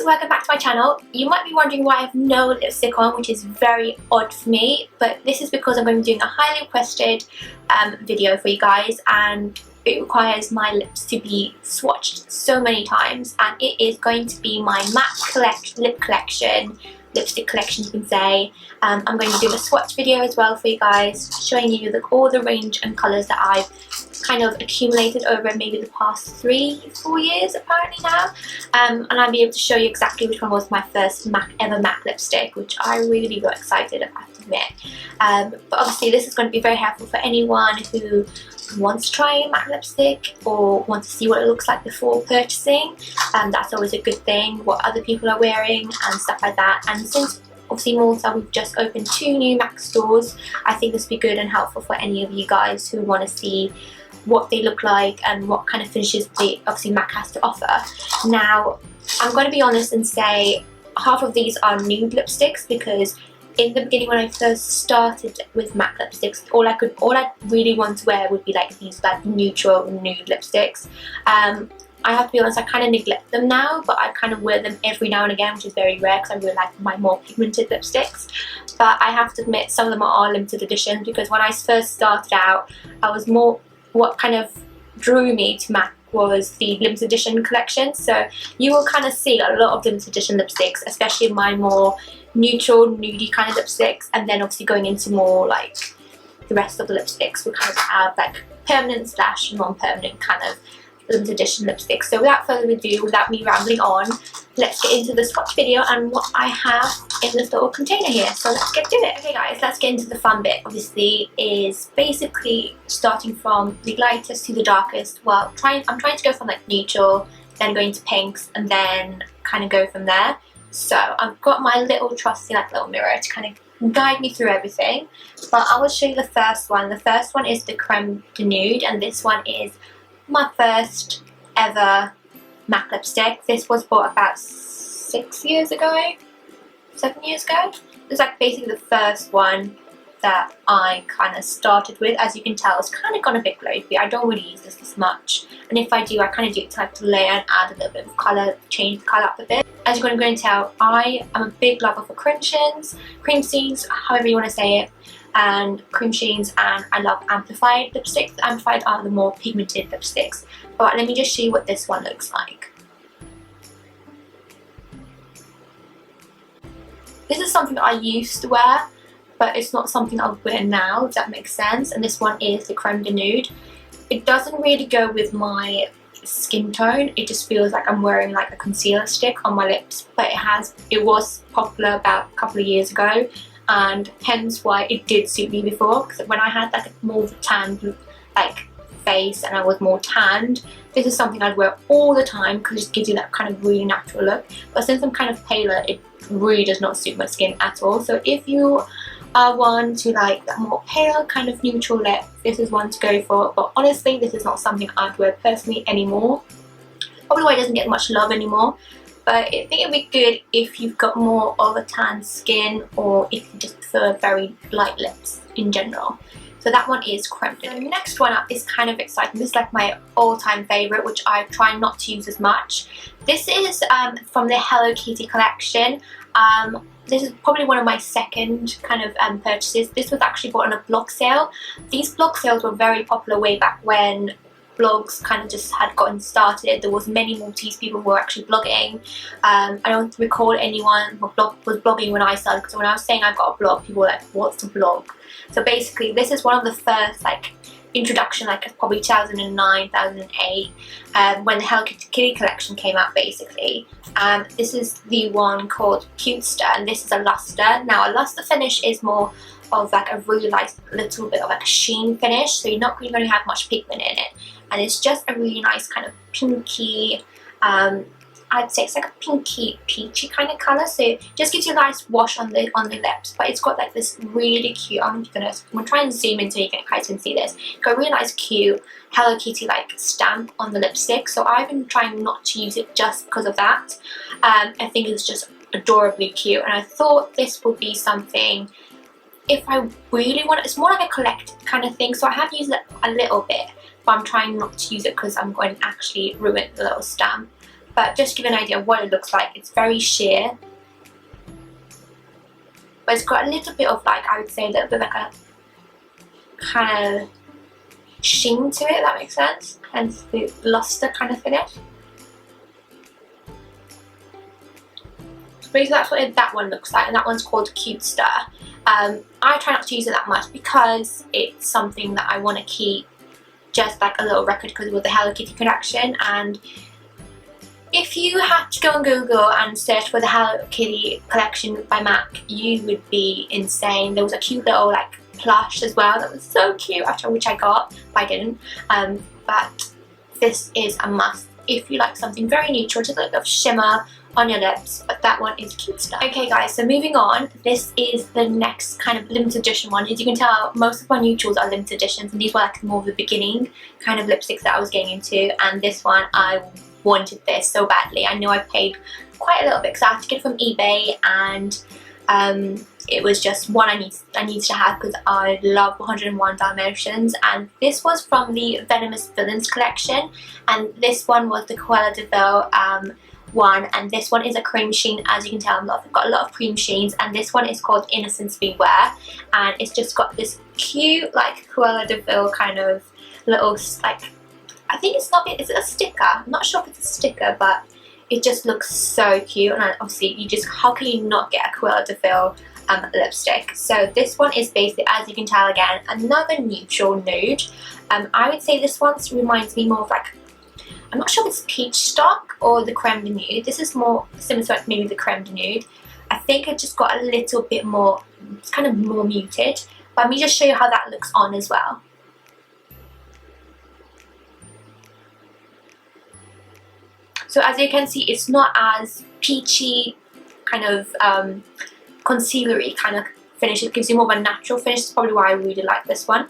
welcome back to my channel. You might be wondering why I have no lipstick on, which is very odd for me, but this is because I'm going to be doing a highly requested video for you guys, and it requires my lips to be swatched so many times, and it is going to be my matte lip collection, lipstick collection you can say. I'm going to do a swatch video as well for you guys, showing you all the range and colours that I've kind of accumulated over maybe the past 3-4 years apparently now, and I'll be able to show you exactly which one was my first ever MAC lipstick, which I really got excited about, I have to admit. But obviously this is going to be very helpful for anyone who wants to try a MAC lipstick or wants to see what it looks like before purchasing. That's always a good thing, what other people are wearing and stuff like that. And since obviously Malta, we've just opened 2 new MAC stores, I think this would be good and helpful for any of you guys who want to see what they look like and what kind of finishes obviously MAC has to offer. Now, I'm going to be honest and say half of these are nude lipsticks, because in the beginning when I first started with MAC lipsticks, all I really want to wear would be like these like neutral nude lipsticks. I have to be honest, I kind of neglect them now, but I kind of wear them every now and again, which is very rare because I really like my more pigmented lipsticks. But I have to admit, some of them are limited editions, because when I first started out, I was more, what kind of drew me to MAC was the limited edition collection. So you will kind of see a lot of limited edition lipsticks, especially my more neutral, nudie kind of lipsticks, and then obviously going into more like the rest of the lipsticks will kind of have like permanent / non-permanent kind of limited edition lipsticks. So without further ado, without me rambling on, let's get into the swatch video and what I have in this little container here. So let's get to it. Okay guys, let's get into the fun bit. Obviously is basically starting from the lightest to the darkest. Well, I'm trying to go from like neutral, then going to pinks, and then kind of go from there. So I've got my little trusty like little mirror to kind of guide me through everything. But I will show you the first one. The first one is the Creme Nude, and this one is my first ever MAC lipstick. This was bought about 7 years ago. It was like basically the first one that I kind of started with. As you can tell, it's kind of gone a bit glowy. I don't really use this as much, and if I do, I kind of do it to like to layer and add a little bit of colour, change the colour up a bit. As you're going to tell, I am a big lover for Cremesheens, however you want to say it, and Cremesheens, and I love amplified lipsticks. The amplified are the more pigmented lipsticks. But let me just show you what this one looks like. This is something that I used to wear, but it's not something I would wear now, if that makes sense. And this one is the Creme de Nude. It doesn't really go with my skin tone. It just feels like I'm wearing like a concealer stick on my lips, but it was popular about a couple of years ago, and hence why it did suit me before, because when I had like more of a tanned like face and I was more tanned, this is something I'd wear all the time because it just gives you that kind of really natural look. But since I'm kind of paler, it really does not suit my skin at all. So if you are one to like that more pale kind of neutral lip, this is one to go for. But honestly, this is not something I'd wear personally anymore. Probably why it doesn't get much love anymore. But I think it'd be good if you've got more of a tan skin, or if you just prefer very light lips in general. So that one is Creme de Nude. The next one up is kind of exciting. This is like my all-time favourite, which I try not to use as much. This is from the Hello Kitty collection. This is probably one of my second kind of purchases. This was actually bought on a blog sale. These blog sales were very popular way back when blogs kind of just had gotten started. There was many Maltese people who were actually blogging. I don't recall anyone who was blogging when I started, because when I was saying I got a blog, people were like, what's a blog? So basically this is one of the first like introduction, like probably 2009, 2008, when the Hello Kitty collection came out basically. This is the one called Cute-Ster, and this is a Lustre. Now a Lustre finish is more of like a really nice little bit of like a sheen finish, so you're not really going to have much pigment in it, and it's just a really nice kind of pinky, I'd say it's like a pinky peachy kind of colour, so it just gives you a nice wash on the lips. But it's got like this really cute, I'm gonna try and zoom in so you guys can see this. It's got a really nice cute Hello Kitty like stamp on the lipstick, so I've been trying not to use it just because of that. I think it's just adorably cute, and I thought this would be something if I really want it. It's more like a collect kind of thing, so I have used it a little bit, but I'm trying not to use it because I'm going to actually ruin the little stamp. but just to give you an idea of what it looks like, it's very sheer, but it's got a little bit of, like, I would say a little bit like a kind of sheen to it, if that makes sense, hence the lustre kind of finish. So basically that's what that one looks like, and that one's called Cute-Ster. I try not to use it that much because it's something that I want to keep just like a little record because it was the Hello Kitty collection, and if you had to go on Google and search for the Hello Kitty collection by MAC, you would be insane. There was a cute little like plush as well that was so cute, after which I got, but I didn't. But this is a must if you like something very neutral, just a little bit of shimmer on your lips, but that one is Cute-Ster. Okay guys, so moving on, this is the next kind of limited edition one. As you can tell, most of my neutrals are limited editions, and these were like more of the beginning kind of lipsticks that I was getting into, and this one, I wanted this so badly. I know I paid quite a little bit because I had to get it from eBay, and it was just one I needed to have because I love 101 Dalmatians, and this was from the Venomous Villains collection, and this one was the Cruella de Vil one, and this one is a Cremesheen. As you can tell, I've got a lot of Cremesheens, and this one is called Innocence Beware, and it's just got this cute like Cruella de Vil kind of little, like, I think it's not, is it a sticker? I'm not sure if it's a sticker, but it just looks so cute, and obviously you just, how can you not get a Cruella de Vil lipstick? So this one is basically, as you can tell, again, another neutral nude. I would say this one reminds me more of like, I'm not sure if it's peach stock or the Creme de Nude. This is more similar to like maybe the Creme de Nude. I think it just got a little bit more, it's kind of more muted. But let me just show you how that looks on as well. So as you can see, it's not as peachy, kind of concealery kind of finish. It gives you more of a natural finish. That's probably why I really like this one.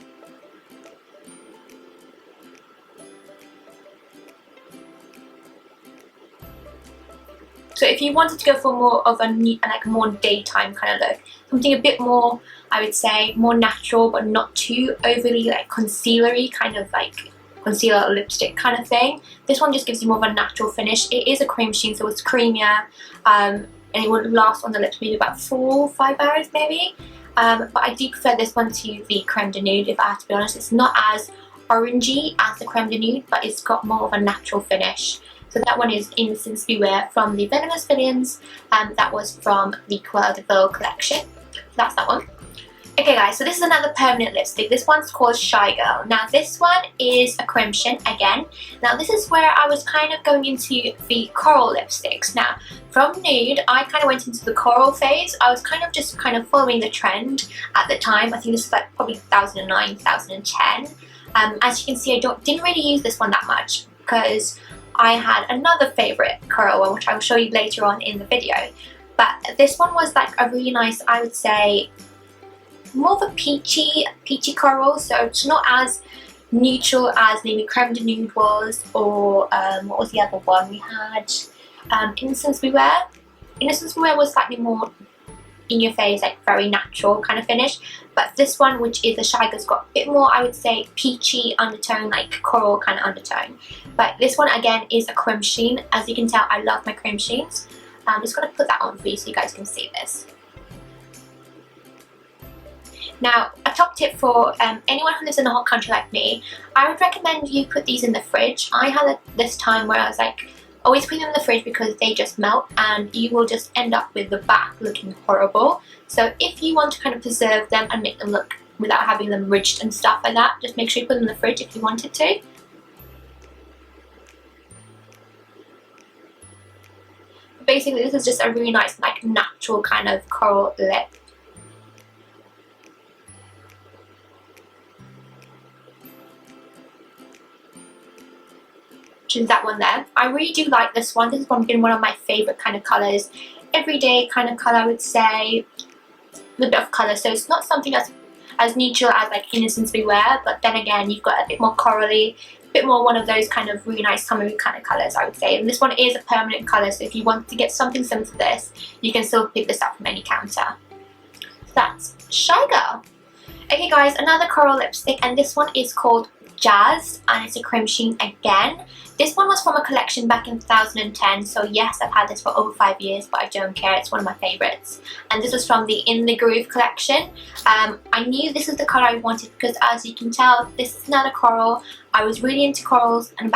So if you wanted to go for more of a like more daytime kind of look, something a bit more, I would say, more natural but not too overly like concealery, kind of like concealer lipstick kind of thing, this one just gives you more of a natural finish. It is a Cremesheen, so it's creamier, and it would last on the lips maybe about 4 or 5 hours maybe. But I do prefer this one to the Creme de Nude, if I have to be honest. It's not as orangey as the Creme de Nude, but it's got more of a natural finish. So that one is Innocence Beware from the Venomous Villains, and that was from the Cruella de Vil collection. So that's that one. Okay guys, so this is another permanent lipstick. This one's called Shy Girl. Now this one is a Cremesheen again. Now this is where I was kind of going into the coral lipsticks. Now from Nude, I kind of went into the coral phase. I was kind of following the trend at the time. I think this was like probably 2009, 2010. As you can see, I didn't really use this one that much because I had another favourite coral one, which I will show you later on in the video. But this one was like a really nice, I would say, more of a peachy coral, so it's not as neutral as maybe Creme de Nude was, or what was the other one we had? Innocence Beware. Innocence Beware was slightly more in your face, like very natural kind of finish, but this one, which is the Shy Girl's, got a bit more, I would say, peachy undertone, like coral kind of undertone. But this one again is a Cremesheen. As you can tell, I love my Cremesheens. I'm just going to put that on for you so you guys can see this. Now, a top tip for anyone who lives in a hot country like me, I would recommend you put these in the fridge. I had this time where I was like, always put them in the fridge because they just melt and you will just end up with the back looking horrible. So if you want to kind of preserve them and make them look without having them ridged and stuff like that, just make sure you put them in the fridge if you wanted to. Basically, this is just a really nice, like, natural kind of coral lip. Which is that one there. I really do like this one. This has been one of my favourite kind of colours. Everyday kind of colour, I would say. A little bit of colour, so it's not something that's as neutral as like Innocence Beware, but then again, you've got a bit more corally, a bit more one of those kind of really nice summery kind of colours, I would say. And this one is a permanent colour, so if you want to get something similar to this, you can still pick this up from any counter. So that's Shy Girl. Okay guys, another coral lipstick, and this one is called Jazz, and it's a Cremesheen again. This one was from a collection back in 2010, so yes, I've had this for over 5 years, but I don't care, it's one of my favourites. And this was from the In the Groove collection. I knew this was the colour I wanted because, as you can tell, this is another coral. I was really into corals and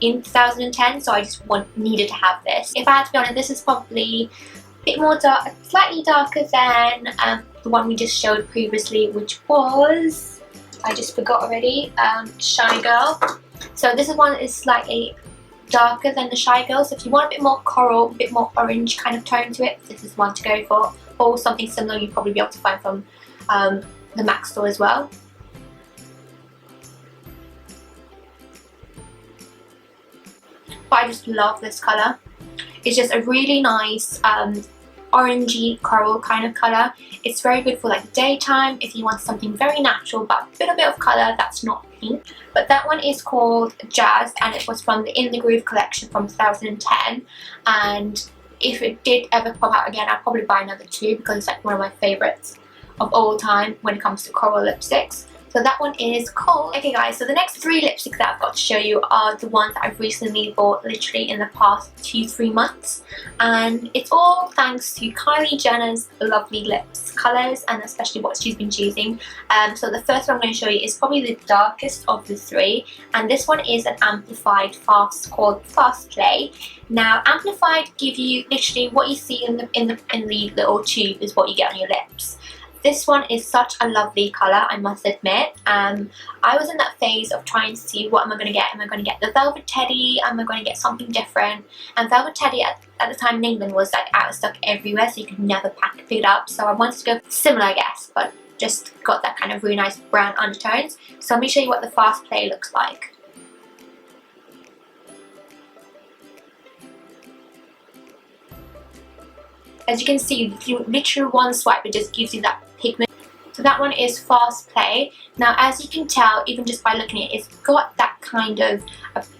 in 2010, so I just needed to have this. If I had to be honest, this is probably a bit more dark, slightly darker than the one we just showed previously, which was, I just forgot already, Shy Girl. So this one is slightly darker than the Shy Girl, so if you want a bit more coral, a bit more orange kind of tone to it, this is one to go for. Or something similar you'd probably be able to find from the MAC store as well. But I just love this colour. It's just a really nice orangey coral kind of colour. It's very good for like daytime if you want something very natural but a bit of colour that's not pink. But that one is called Jazz, and it was from the In the Groove collection from 2010. And if it did ever pop out again, I'd probably buy another two because it's like one of my favourites of all time when it comes to coral lipsticks. So that one is called. Okay guys, so the next 3 lipsticks that I've got to show you are the ones that I've recently bought literally in the past 2-3 months. And it's all thanks to Kylie Jenner's lovely lips colours, and especially what she's been choosing. So the first one I'm going to show you is probably the darkest of the 3. And this one is an amplified fast called Fast Play. Now amplified give you literally what you see in the little tube is what you get on your lips. This one is such a lovely colour, I must admit. I was in that phase of trying to see what am I going to get. Am I going to get the Velvet Teddy? Am I going to get something different? And Velvet Teddy at the time in England was like out of stock everywhere, so you could never pick it up. So I wanted to go similar, I guess, but just got that kind of really nice brown undertones. So let me show you what the Fast Play looks like. As you can see, literally one swipe, it just gives you that pigment. So that one is Fast Play. Now, as you can tell, even just by looking at it, it's got that kind of,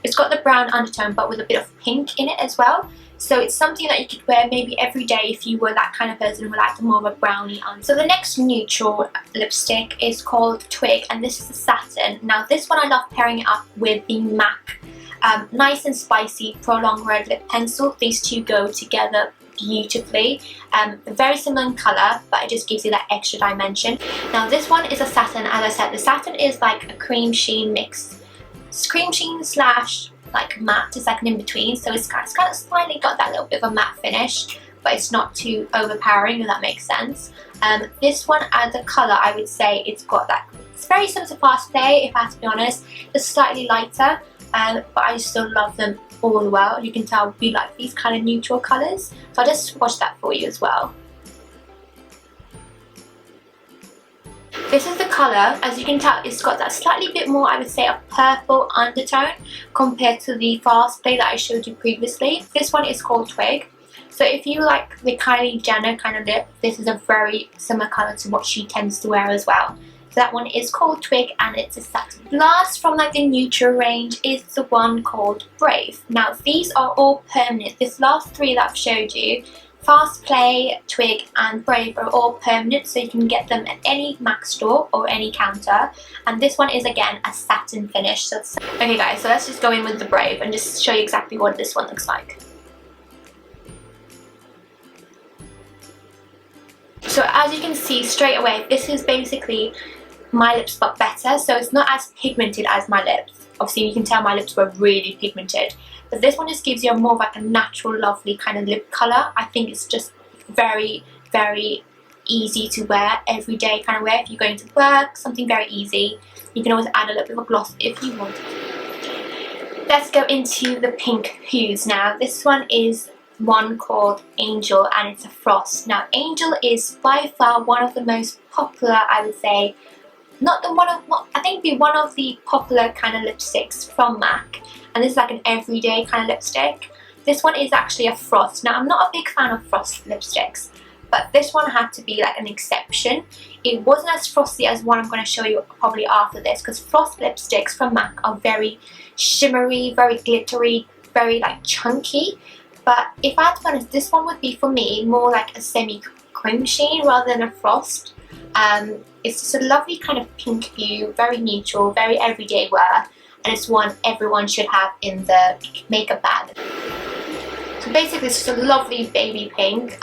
it's got the brown undertone, but with a bit of pink in it as well. So it's something that you could wear maybe every day if you were that kind of person who liked more of a brownie on. So the next neutral lipstick is called Twig, and this is a satin. Now, this one I love pairing it up with the MAC Nice and Spicy Prolong Red Lip Pencil. These two go together beautifully. Very similar in colour, but it just gives you that extra dimension. Now this one is a satin. As I said, the satin is like a Cremesheen mix. It's Cremesheen slash like matte. It's like an in-between, so it's kind of slightly got that little bit of a matte finish, but it's not too overpowering, if that makes sense. This one, as a colour, I would say it's got that, it's very similar to Fast Play, if I have to be honest. It's slightly lighter, but I still love them all well. You can tell we like these kind of neutral colours, so I'll just swatch that for you as well. This is the colour. As you can tell, it's got that slightly bit more, I would say, a purple undertone compared to the Fast Play that I showed you previously. This one is called Twig. So if you like the Kylie Jenner kind of lip, this is a very similar colour to what she tends to wear as well. So that one is called Twig, and it's a satin. Last from like the neutral range is the one called Brave. Now these are all permanent. This last 3 that I've showed you, Fast Play, Twig and Brave, are all permanent, so you can get them at any MAC store or any counter. And this one is again a satin finish. So okay guys, so let's just go in with the Brave and just show you exactly what this one looks like. So as you can see straight away, this is basically my lips but better. So it's not as pigmented as my lips. Obviously you can tell my lips were really pigmented, but this one just gives you a more of like a natural lovely kind of lip colour. I think it's just very, very easy to wear, everyday kind of wear. If you're going to work, something very easy. You can always add a little bit of a gloss if you want. Let's go into the pink hues now. This one is one called Angel, and it's a frost. Now Angel is by far one of the most popular, I would say, I think be one of the popular kind of lipsticks from MAC, and this is like an everyday kind of lipstick. This one is actually a frost. Now I'm not a big fan of frost lipsticks, but this one had to be like an exception. It wasn't as frosty as one I'm going to show you probably after this, because frost lipsticks from MAC are very shimmery, very glittery, very like chunky. But if I had to be honest, this one would be for me more like a semi Cremesheen rather than a frost. It's just a lovely kind of pink hue, very neutral, very everyday wear, and it's one everyone should have in the makeup bag. So basically it's just a lovely baby pink.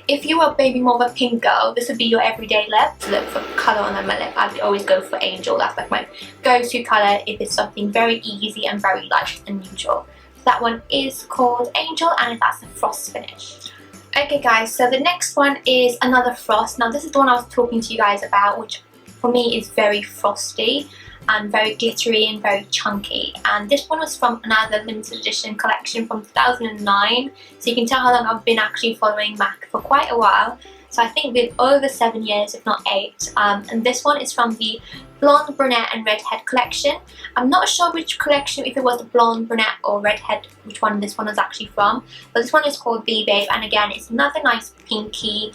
If you were maybe more of a pink girl, this would be your everyday lip. To look for colour on my lip, I would always go for Angel. That's like my go-to colour if it's something very easy and very light and neutral. So that one is called Angel, and that's a frost finish. Okay guys, so the next one is another frost. Now this is the one I was talking to you guys about, which for me is very frosty and very glittery and very chunky, and this one was from another limited edition collection from 2009, so you can tell how long I've been actually following MAC for quite a while. So I think with over 7 years, if not 8, and this one is from the Blonde, Brunette and Redhead collection. I'm not sure which collection, if it was the Blonde, Brunette or Redhead, which one this one was actually from, but this one is called Viva, and again it's another nice pinky.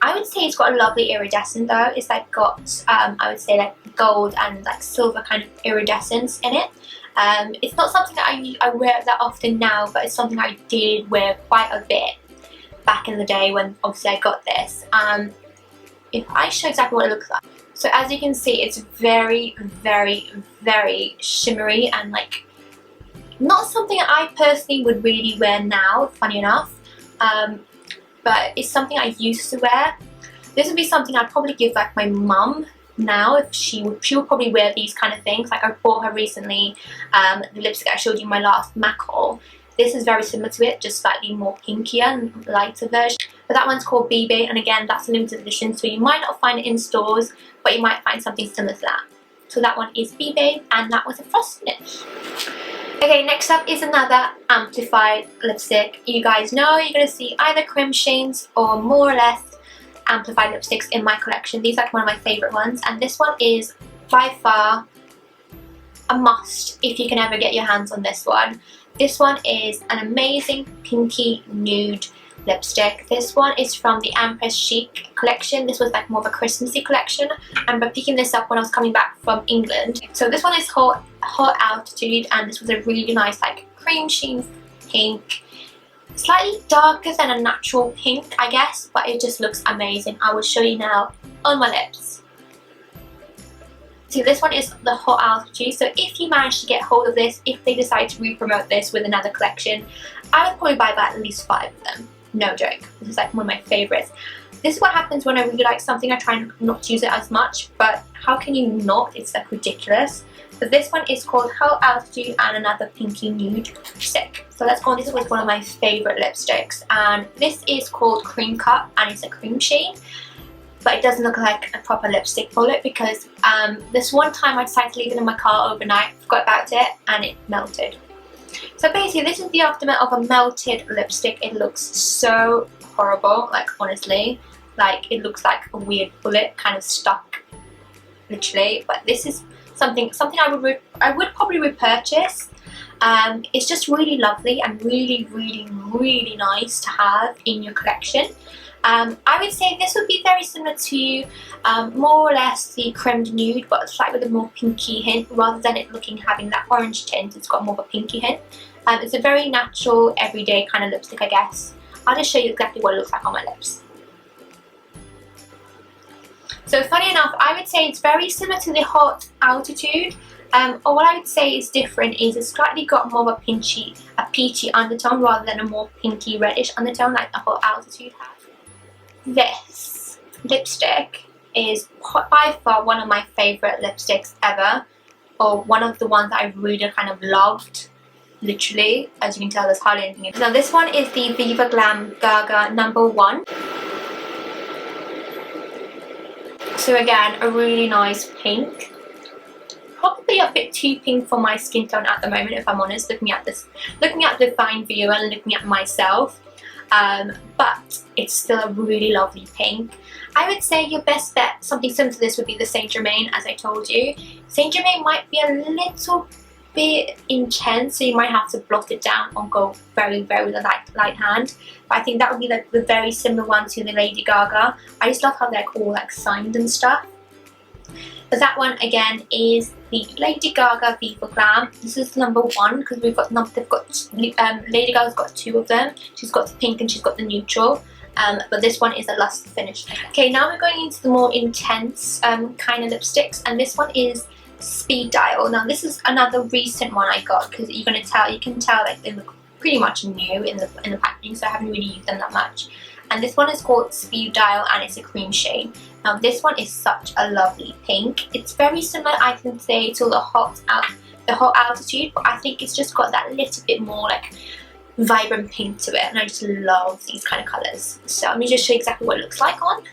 I would say it's got a lovely iridescent though. It's like got, I would say like gold and like silver kind of iridescence in it. It's not something that I wear that often now, but it's something I did wear quite a bit back in the day when obviously I got this. If I show exactly what it looks like. So as you can see, it's very, very, very shimmery and like not something that I personally would really wear now, funny enough. But it's something I used to wear. This would be something I'd probably give like my mum now, if she would probably wear these kind of things. Like I bought her recently the lipstick I showed you in my last MAC haul. This is very similar to it, just slightly more pinkier and lighter version. But that one's called BB, and again that's a limited edition, so you might not find it in stores, but you might find something similar to that. So that one is BB, and that was a frost finish. Okay, next up is another amplified lipstick. You guys know you're going to see either Cremesheens or more or less amplified lipsticks in my collection. These are one of my favourite ones, and this one is by far a must if you can ever get your hands on this one. This one is an amazing pinky nude lipstick. This one is from the Empress Chic collection. This was like more of a Christmassy collection. I remember picking this up when I was coming back from England. So this one is Hot Altitude, and this was a really nice like Cremesheen pink. Slightly darker than a natural pink, I guess, but it just looks amazing. I will show you now on my lips. So this one is the Hot Altitude, so if you manage to get hold of this, if they decide to re-promote this with another collection, I would probably buy about at least 5 of them. No joke. This is like one of my favourites. This is what happens when I really like something. I try not to use it as much, but how can you not? It's like ridiculous. But this one is called Hot Altitude, and another pinky nude lipstick. So let's go on. This was one of my favourite lipsticks, and this is called Creme Cup, and it's a Cremesheen. But it doesn't look like a proper lipstick bullet because this one time I decided to leave it in my car overnight, forgot about it, and it melted. So basically this is the aftermath of a melted lipstick. It looks so horrible, like honestly. Like it looks like a weird bullet kind of stuck, literally. But this is something I would probably repurchase. It's just really lovely and really, really, really nice to have in your collection. I would say this would be very similar to more or less the Creme Nude, but slightly with a more pinky hint rather than it having that orange tint. It's got more of a pinky hint. It's a very natural, everyday kind of lipstick, I guess. I'll just show you exactly what it looks like on my lips. So funny enough, I would say it's very similar to the Hot Altitude. Or what I would say is different is it's slightly got more of a peachy undertone rather than a more pinky reddish undertone like the Hot Altitude has. This lipstick is by far one of my favourite lipsticks ever, or one of the ones that I really kind of loved, literally. As you can tell, there's hardly anything in it. Now this one is the Viva Glam Gaga #1. So again, a really nice pink. Probably a bit too pink for my skin tone at the moment, if I'm honest, looking at the fine view and looking at myself. But it's still a really lovely pink. I would say your best bet, something similar to this, would be the Saint Germain, as I told you. Saint Germain might be a little bit intense, so you might have to blot it down or go very, very light hand. But I think that would be like the very similar one to the Lady Gaga. I just love how they're all like signed and stuff. But that one again is the Lady Gaga Viva Glam. This is #1 because Lady Gaga's got 2 of them. She's got the pink and she's got the neutral. but this one is a Lustre finish. Okay, now we're going into the more intense kind of lipsticks, and this one is Speed Dial. Now this is another recent one I got because you can tell like they look pretty much new in the packaging, so I haven't really used them that much. And this one is called Speed Dial, and it's a Cremesheen. Now this one is such a lovely pink. It's very similar, I can say, to the Hot Altitude, but I think it's just got that little bit more like vibrant pink to it, and I just love these kind of colours. So let me just show you exactly what it looks like on.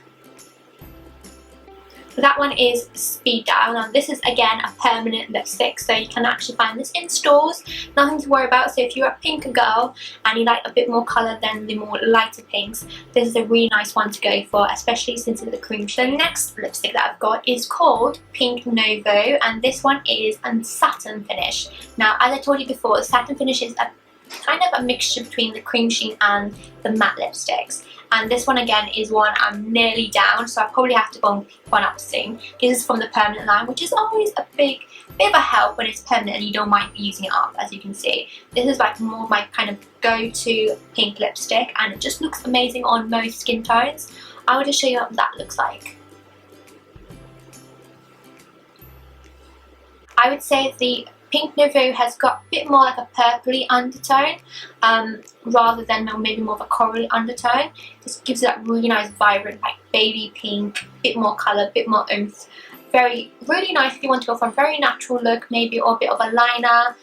So that one is Speed Dial. Now this is again a permanent lipstick, so you can actually find this in stores. Nothing to worry about. So if you're a pink girl and you like a bit more colour than the more lighter pinks, this is a really nice one to go for, especially since it's a cream. The next lipstick that I've got is called Pink Nouveau, and this one is a satin finish. Now as I told you before, satin finish is a kind of a mixture between the Cremesheen and the matte lipsticks. And this one again is one I'm nearly down, so I probably have to bump one up soon. This is from the permanent line, which is always a bit of a help when it's permanent and you don't mind using it up, as you can see. This is like more my kind of go-to pink lipstick, and it just looks amazing on most skin tones. I will just show you what that looks like. I would say the Pink Nouveau has got a bit more like a purpley undertone rather than maybe more of a corally undertone. Just gives it that really nice vibrant like baby pink, bit more colour, bit more oomph. Really nice if you want to go for a very natural look maybe, or a bit of a liner.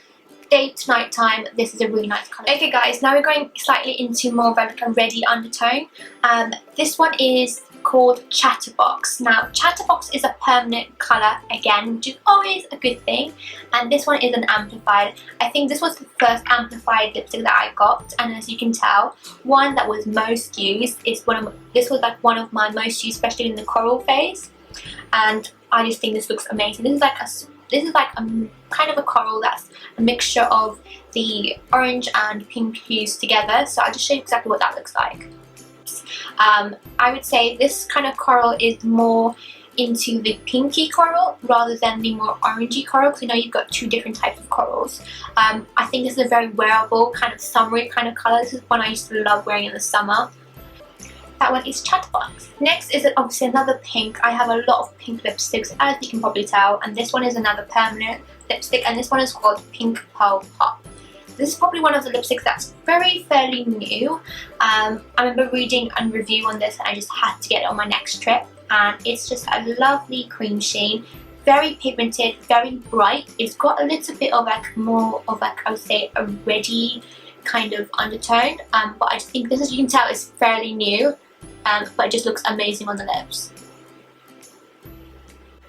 Day to night time, this is a really nice colour. Okay guys, now we're going slightly into more of a ready undertone. This one is called Chatterbox. Now Chatterbox is a permanent colour again, which is always a good thing, and this one is an amplified. I think this was the first amplified lipstick that I got, and as you can tell, one that was most used is this was like one of my most used, especially in the coral phase, and I just think this looks amazing. This is like a kind of a coral that's a mixture of the orange and pink hues together, so I'll just show you exactly what that looks like. I would say this kind of coral is more into the pinky coral rather than the more orangey coral, because you know you've got two different types of corals. I think this is a very wearable kind of summery kind of colour. This is one I used to love wearing in the summer. That one is Chatterbox. Next is obviously another pink. I have a lot of pink lipsticks, as you can probably tell, and this one is another permanent lipstick, and this one is called Pink Pearl Pop. This is probably one of the lipsticks that's fairly new. I remember reading a review on this and I just had to get it on my next trip, and it's just a lovely cream sheen, very pigmented, very bright. It's got a little bit of like more of like, I would say, a reddy kind of undertone, but I just think this, as you can tell, is fairly new, but it just looks amazing on the lips.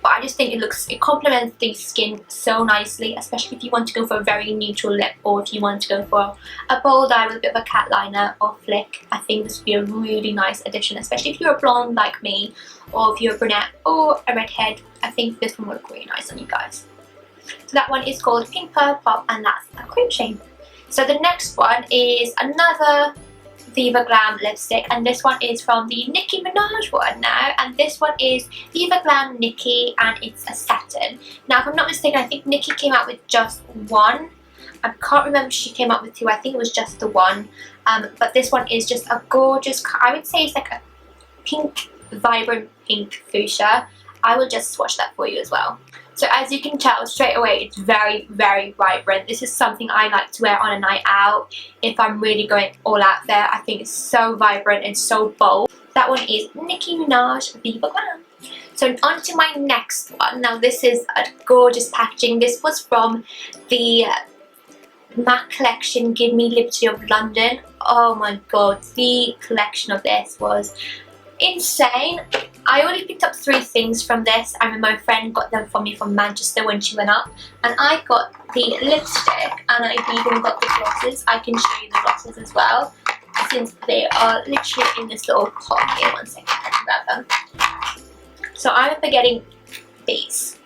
But I just think it complements the skin so nicely, especially if you want to go for a very neutral lip, or if you want to go for a bold eye with a bit of a cat liner or flick. I think this would be a really nice addition, especially if you're a blonde like me, or if you're a brunette or a redhead. I think this one would look really nice on you guys. So that one is called Pink Pearl Pop, and that's a Cremesheen. So the next one is another Viva Glam lipstick, and this one is from the Nicki Minaj one now, and this one is Viva Glam Nicki, and it's a satin. Now if I'm not mistaken, I think Nicki came out with just one. I can't remember if she came out with two. I think it was just the one, but this one is just a gorgeous, I would say it's like a pink, vibrant pink fuchsia. I will just swatch that for you as well. So as you can tell straight away, it's very vibrant. This is something I like to wear on a night out if I'm really going all out there. I think it's so vibrant and so bold. That one is Nicki Minaj Viva Glam. So on to my next one. Now this is a gorgeous packaging. This was from the MAC collection Give Me Liberty of London. Oh my god, the collection of this was insane. I only picked up 3 things from this. I remember my friend got them for me from Manchester when she went up, and I got the lipstick, and I even got the glosses. I can show you the glosses as well, since they are literally in this little pot here. One second, I can grab them. So I remember getting these.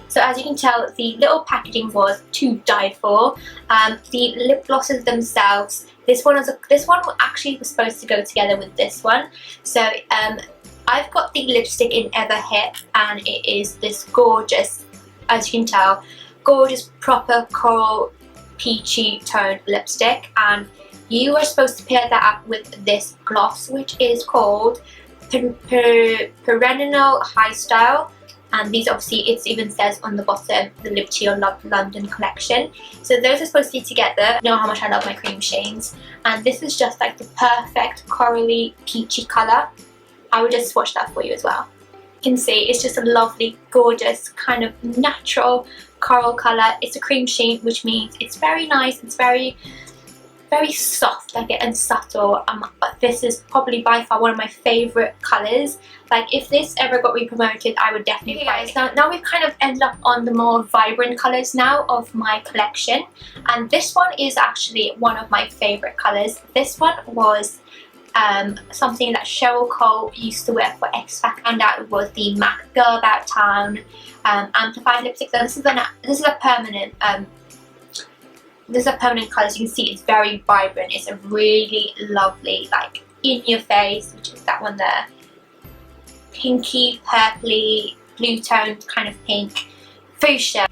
So as you can tell, the little packaging was to die for. The lip glosses themselves, this one actually was supposed to go together with this one. So I've got the lipstick in Ever Hit, and it is this gorgeous, as you can tell, gorgeous proper coral peachy toned lipstick, and you are supposed to pair that up with this gloss, which is called Perennial High Style. And these obviously, it even says on the bottom, the Liberty or Love London collection. So those are supposed to be together. You know how much I love my Cremesheens. And this is just like the perfect corally peachy colour. I will just swatch that for you as well. You can see it's just a lovely, gorgeous, kind of natural coral colour. It's a Cremesheen, which means it's very nice. It's very soft, like, and subtle, but this is probably by far one of my favourite colours. Like, if this ever got re-promoted, I would definitely buy it. Now we've kind of ended up on the more vibrant colours now of my collection, and this one is actually one of my favourite colours. This one was something that Cheryl Cole used to wear for X Factor, and that was the MAC Girl About Town amplified lipstick. So this is a permanent colour, so you can see it's very vibrant. It's a really lovely, like, in your face, which is that one there, pinky, purpley, blue toned kind of pink, fuchsia.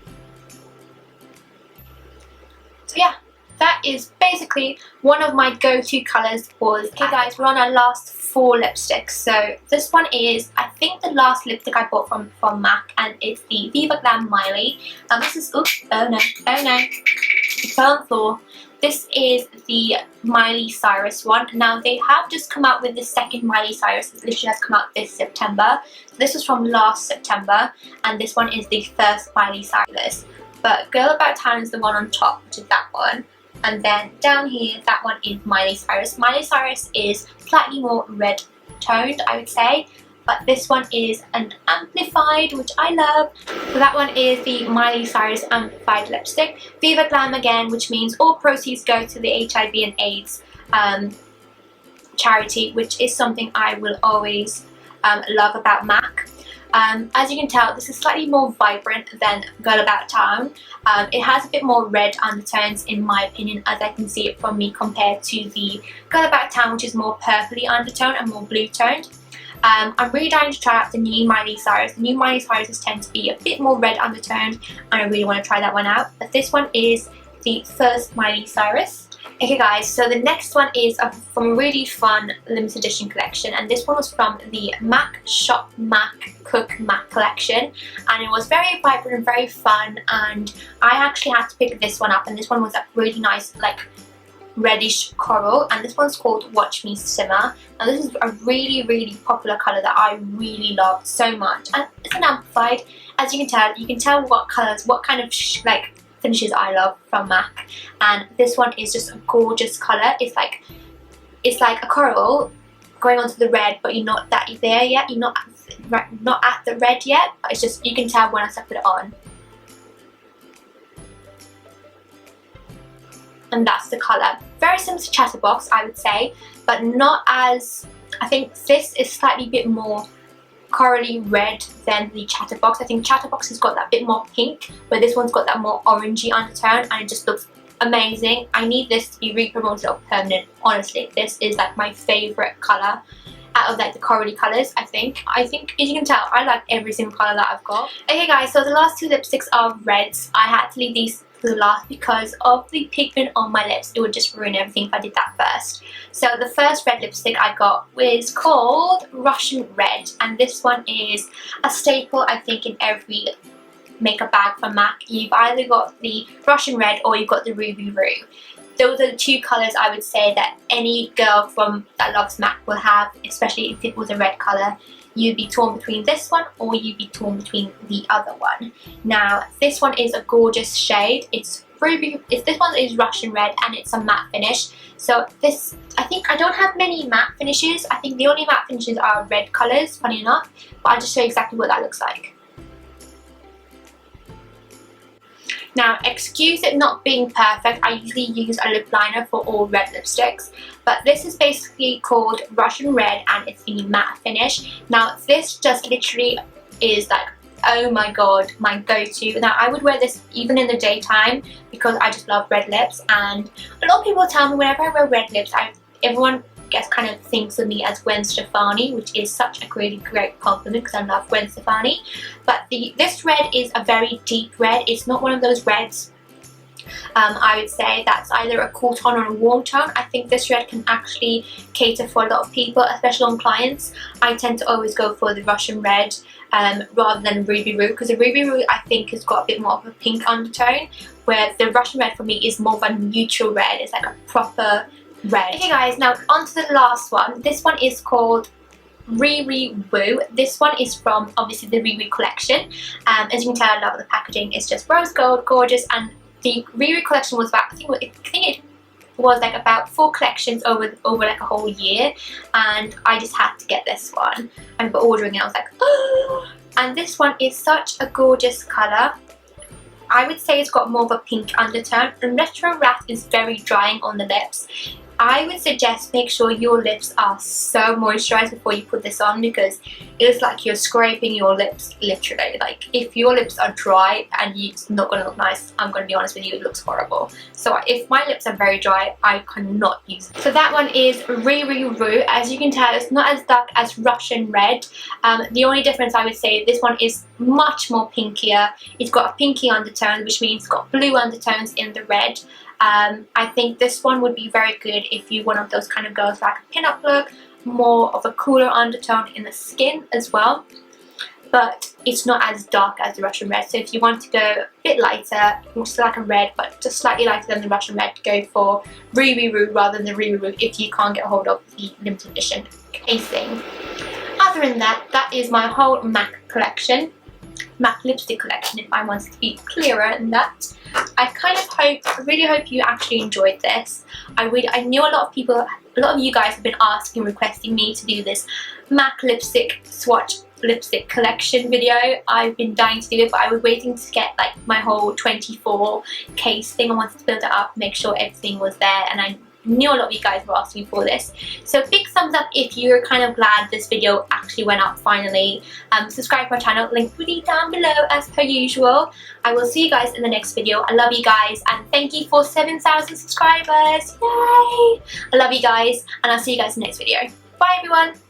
So yeah, that is basically one of my go-to colours. Okay guys, we're on our last 4 lipsticks. So this one is, I think, the last lipstick I bought from MAC, and it's the Viva Glam Miley. And this is, oops, oh no, it fell on the floor. This is the Miley Cyrus one. Now they have just come out with the second Miley Cyrus. It literally has come out this September. So this was from last September, and this one is the first Miley Cyrus. But Girl About Town is the one on top, which is that one. And then down here, that one is Miley Cyrus. Miley Cyrus is slightly more red toned, I would say, but this one is an amplified, which I love. So that one is the Miley Cyrus amplified lipstick. Viva Glam again, which means all proceeds go to the HIV and AIDS charity, which is something I will always love about MAC. As you can tell, this is slightly more vibrant than Girl About Town. It has a bit more red undertones, in my opinion, as I can see it from me, compared to the Girl About Town, which is more purpley undertone and more blue toned. I'm really dying to try out the new Miley Cyrus. The new Miley Cyrus tend to be a bit more red undertoned, and I really want to try that one out. But this one is the first Miley Cyrus. Okay guys, so the next one is from a really fun limited edition collection, and this one was from the MAC Shop MAC Cook MAC collection, and it was very vibrant and very fun, and I actually had to pick this one up, and this one was a really nice, like, reddish coral, and this one's called Watch Me Simmer. Now this is a really popular colour that I really love so much, and it's an amplified. As you can tell what colours, what kind of like finishes I love from MAC, and this one is just a gorgeous colour. It's like a coral going onto the red, but you're not there yet. You're not at the red yet. But it's just, you can tell when I put it on. And that's the colour. Very similar to Chatterbox, I would say, but not as, I think this is slightly a bit more corally red than the Chatterbox. I think Chatterbox has got that bit more pink, but this one's got that more orangey undertone, and it just looks amazing. I need this to be re-promoted or permanent. Honestly, this is like my favourite colour out of like the corally colours. I think as you can tell, I like every single colour that I've got. Okay guys, so the last 2 lipsticks are reds. I had to leave these to the last because of the pigment on my lips. It would just ruin everything if I did that first. So the first red lipstick I got was called Russian Red, and this one is a staple, I think, in every makeup bag from MAC. You've either got the Russian Red or you've got the Riri Woo. Those are the 2 colours I would say that any girl that loves MAC will have, especially if it was a red colour. You'd be torn between this one or you'd be torn between the other one. Now this one is a gorgeous shade. This one is Russian Red, and it's a matte finish. So this, I think I don't have many matte finishes. I think the only matte finishes are red colours, funny enough, but I'll just show you exactly what that looks like. Now, excuse it not being perfect, I usually use a lip liner for all red lipsticks, but this is basically called Russian Red, and it's the matte finish. Now this just literally is like, oh my god, my go-to. Now I would wear this even in the daytime because I just love red lips, and a lot of people tell me whenever I wear red lips, everyone kind of thinks of me as Gwen Stefani, which is such a really great compliment because I love Gwen Stefani. But this red is a very deep red. It's not one of those reds I would say that's either a cool tone or a warm tone. I think this red can actually cater for a lot of people, especially on clients. I tend to always go for the Russian red rather than Riri Woo, because the Riri Woo I think has got a bit more of a pink undertone, where the Russian red for me is more of a neutral red. It's like a proper red. Okay guys, now on to the last one. This one is called Riri Woo. This one is from obviously the Riri collection. As you can tell, I love the packaging. It's just rose gold, gorgeous, and the Riri collection was about, I think it was like about 4 collections over like a whole year, and I just had to get this one. I remember ordering it, I was like, oh! And this one is such a gorgeous colour. I would say it's got more of a pink undertone, and Retro Rat is very drying on the lips. I would suggest make sure your lips are so moisturised before you put this on, because it's like you're scraping your lips literally. Like if your lips are dry and it's not going to look nice, I'm going to be honest with you, it looks horrible. So if my lips are very dry, I cannot use it. So that one is Riri Woo. As you can tell, it's not as dark as Russian red. The only difference I would say, this one is much more pinkier. It's got a pinky undertone, which means it's got blue undertones in the red. I think this one would be very good if you're one of those kind of girls like a pin-up look, more of a cooler undertone in the skin as well, but it's not as dark as the Russian red. So if you want to go a bit lighter, still like a red but just slightly lighter than the Russian red, go for Riri Woo rather than the Riri Woo if you can't get a hold of the limited edition casing. Other than that, that is my whole MAC collection. MAC lipstick collection, if I wanted to be clearer than that. I really hope you actually enjoyed this. I knew a lot of you guys have been asking, requesting me to do this MAC lipstick swatch lipstick collection video. I've been dying to do it, but I was waiting to get like my whole 24 case thing. I wanted to build it up, make sure everything was there, and I knew a lot of you guys were asking for this. So big thumbs up if you're kind of glad this video actually went up finally. Subscribe to my channel, link will be down below as per usual. I will see you guys in the next video. I love you guys, and thank you for 7,000 subscribers. Yay! I love you guys, and I'll see you guys in the next video. Bye everyone!